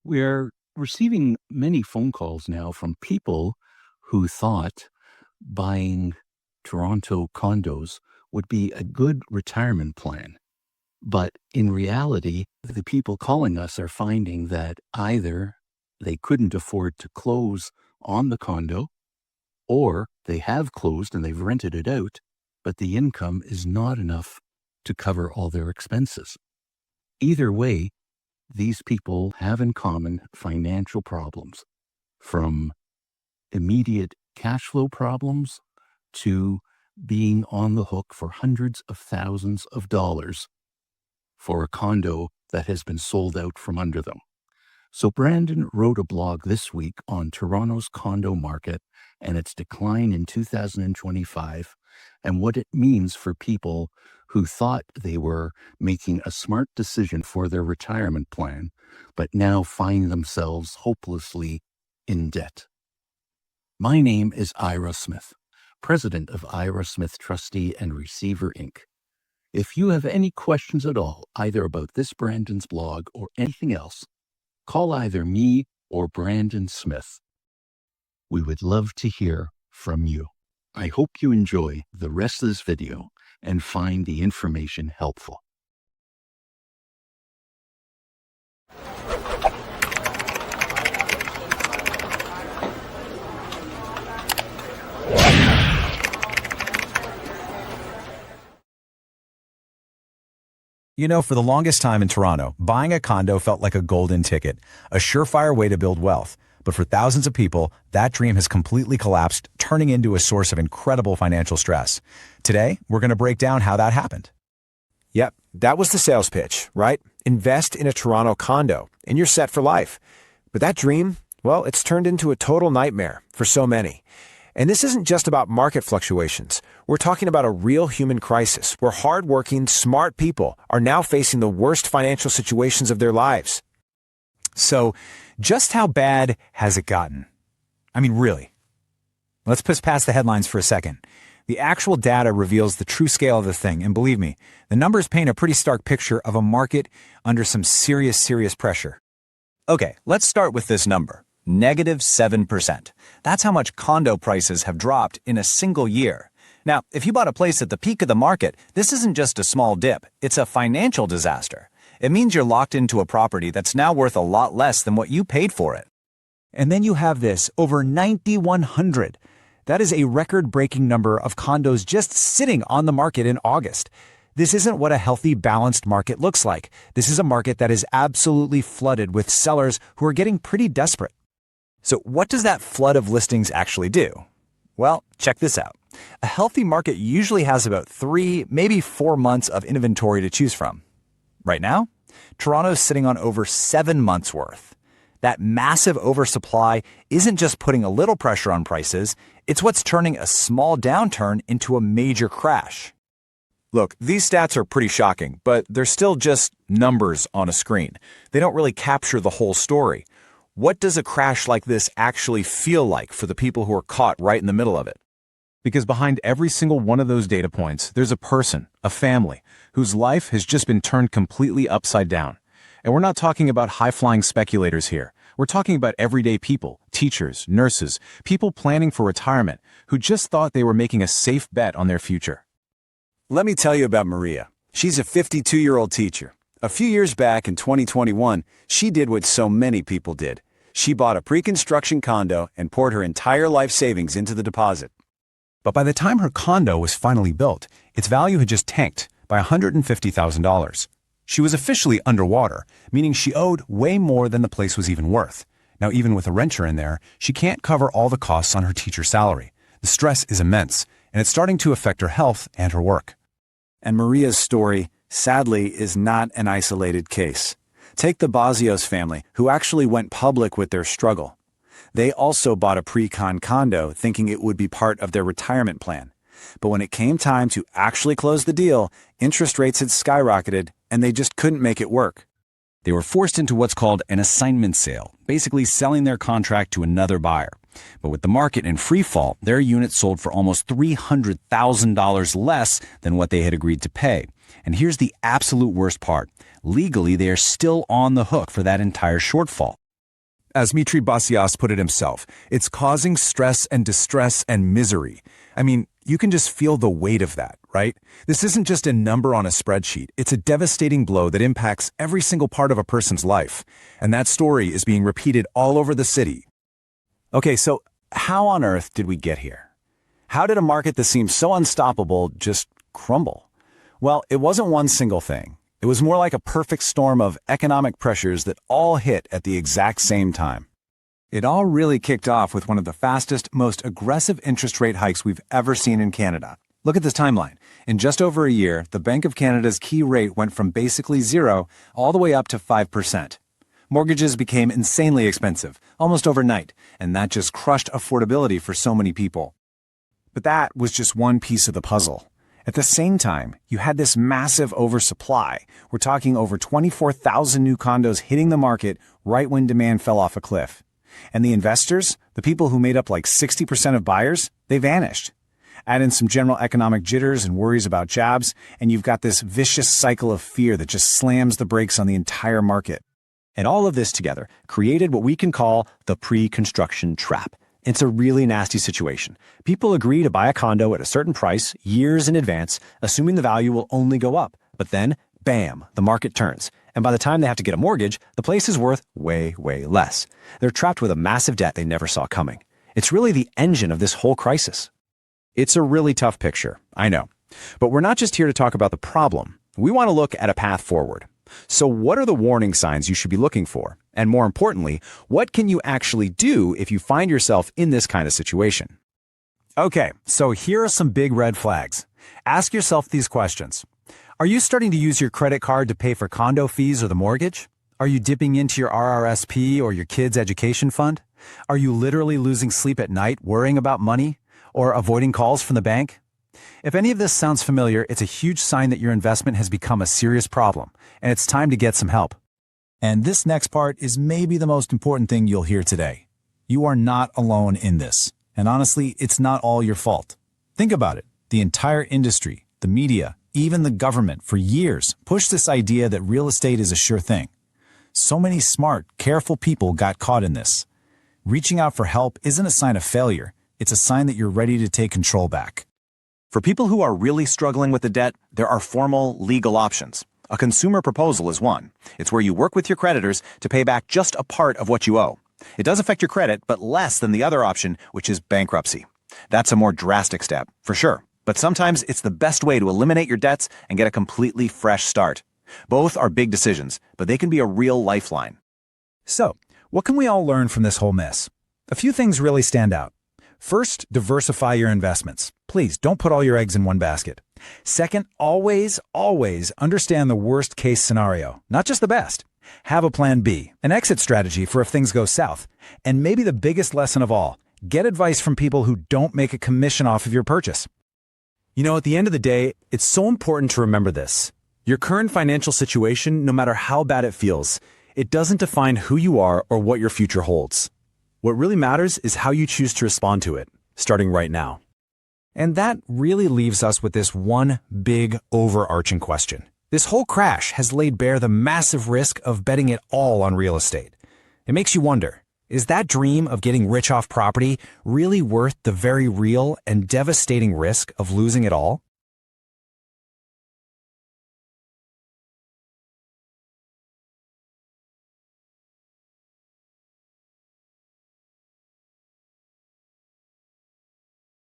We're receiving many phone calls now from people who thought buying Toronto condos would be a good retirement plan. But in reality, the people calling us are finding that either they couldn't afford to close on the condo, or they have closed and they've rented it out, but the income is not enough to cover all their expenses. Either way, these people have in common financial problems, from immediate cash flow problems to being on the hook for hundreds of thousands of dollars for a condo that has been sold out from under them. So Brandon wrote a blog this week on Toronto's condo market and its decline in 2025 and what it means for people who thought they were making a smart decision for their retirement plan, but now find themselves hopelessly in debt. My name is Ira Smith, president of Ira Smith Trustee and Receiver, Inc. If you have any questions at all, either about this Brandon's blog or anything else, call either me or Brandon Smith. We would love to hear from you. I hope you enjoy the rest of this video and find the information helpful. You know, for the longest time in Toronto, buying a condo felt like a golden ticket, a surefire way to build wealth. But for thousands of people, that dream has completely collapsed, turning into a source of incredible financial stress. Today, we're going to break down how that happened. Yep, that was the sales pitch, right? Invest in a Toronto condo, and you're set for life. But that dream, well, it's turned into a total nightmare for so many. And this isn't just about market fluctuations. We're talking about a real human crisis where hardworking, smart people are now facing the worst financial situations of their lives. So, just how bad has it gotten? I mean, really. Let's push past the headlines for a second. The actual data reveals the true scale of the thing, and believe me, the numbers paint a pretty stark picture of a market under some serious pressure. Okay, let's start with this number. -7%. That's how much condo prices have dropped in a single year. Now, if you bought a place at the peak of the market, this isn't just a small dip, it's a financial disaster. It means you're locked into a property that's now worth a lot less than what you paid for it. And then you have this, over 9,100. That is a record-breaking number of condos just sitting on the market in August. This isn't what a healthy, balanced market looks like. This is a market that is absolutely flooded with sellers who are getting pretty desperate. So what does that flood of listings actually do? Well, check this out. A healthy market usually has about 3, maybe 4 months of inventory to choose from. Right now, Toronto's sitting on over 7 months' worth. That massive oversupply isn't just putting a little pressure on prices, it's what's turning a small downturn into a major crash. Look, these stats are pretty shocking, but they're still just numbers on a screen. They don't really capture the whole story. What does a crash like this actually feel like for the people who are caught right in the middle of it? Because behind every single one of those data points, there's a person, a family, whose life has just been turned completely upside down. And we're not talking about high-flying speculators here. We're talking about everyday people, teachers, nurses, people planning for retirement, who just thought they were making a safe bet on their future. Let me tell you about Maria. She's a 52-year-old teacher. A few years back in 2021, she did what so many people did. She bought a pre-construction condo and poured her entire life savings into the deposit. But by the time her condo was finally built, its value had just tanked by $150,000. She was officially underwater, meaning she owed way more than the place was even worth. Now, even with a renter in there, she can't cover all the costs on her teacher's salary. The stress is immense, and it's starting to affect her health and her work. And Maria's story, sadly, is not an isolated case. Take the Bazios family, who actually went public with their struggle. They also bought a pre-con condo thinking it would be part of their retirement plan. But when it came time to actually close the deal, interest rates had skyrocketed and they just couldn't make it work. They were forced into what's called an assignment sale, basically selling their contract to another buyer. But with the market in free fall, their unit sold for almost $300,000 less than what they had agreed to pay. And here's the absolute worst part. Legally, they are still on the hook for that entire shortfall. As Mitri Basias put it himself, it's causing stress and distress and misery. I mean, you can just feel the weight of that, right? This isn't just a number on a spreadsheet. It's a devastating blow that impacts every single part of a person's life. And that story is being repeated all over the city. Okay, so how on earth did we get here? How did a market that seems so unstoppable just crumble? Well, it wasn't one single thing. It was more like a perfect storm of economic pressures that all hit at the exact same time. It all really kicked off with one of the fastest, most aggressive interest rate hikes we've ever seen in Canada. Look at this timeline. In just over a year, the Bank of Canada's key rate went from basically 0 all the way up to 5%. Mortgages became insanely expensive, almost overnight, and that just crushed affordability for so many people. But that was just one piece of the puzzle. At the same time, you had this massive oversupply. We're talking over 24,000 new condos hitting the market right when demand fell off a cliff. And the investors, the people who made up like 60% of buyers, they vanished. Add in some general economic jitters and worries about jobs, and you've got this vicious cycle of fear that just slams the brakes on the entire market. And all of this together created what we can call the pre-construction trap. It's a really nasty situation. People agree to buy a condo at a certain price years in advance, assuming the value will only go up. But then, bam, the market turns. And by the time they have to get a mortgage, the place is worth way, way less. They're trapped with a massive debt they never saw coming. It's really the engine of this whole crisis. It's a really tough picture, I know. But we're not just here to talk about the problem. We want to look at a path forward. So what are the warning signs you should be looking for? And more importantly, what can you actually do if you find yourself in this kind of situation? Okay, so here are some big red flags. Ask yourself these questions. Are you starting to use your credit card to pay for condo fees or the mortgage? Are you dipping into your RRSP or your kids' education fund? Are you literally losing sleep at night worrying about money or avoiding calls from the bank? If any of this sounds familiar, it's a huge sign that your investment has become a serious problem, and it's time to get some help. And this next part is maybe the most important thing you'll hear today. You are not alone in this. And honestly, it's not all your fault. Think about it. The entire industry, the media, even the government for years pushed this idea that real estate is a sure thing. So many smart, careful people got caught in this. Reaching out for help isn't a sign of failure. It's a sign that you're ready to take control back. For people who are really struggling with the debt, there are formal legal options. A consumer proposal is one. It's where you work with your creditors to pay back just a part of what you owe. It does affect your credit, but less than the other option, which is bankruptcy. That's a more drastic step, for sure. But sometimes it's the best way to eliminate your debts and get a completely fresh start. Both are big decisions, but they can be a real lifeline. So, what can we all learn from this whole mess? A few things really stand out. First, diversify your investments. Please don't put all your eggs in one basket. Second, always understand the worst case scenario, not just the best. Have a plan B, an exit strategy for if things go south. And maybe the biggest lesson of all, get advice from people who don't make a commission off of your purchase. You know, at the end of the day, it's so important to remember this. Your current financial situation, no matter how bad it feels, it doesn't define who you are or what your future holds. What really matters is how you choose to respond to it, starting right now. And that really leaves us with this one big overarching question. This whole crash has laid bare the massive risk of betting it all on real estate. It makes you wonder, is that dream of getting rich off property really worth the very real and devastating risk of losing it all?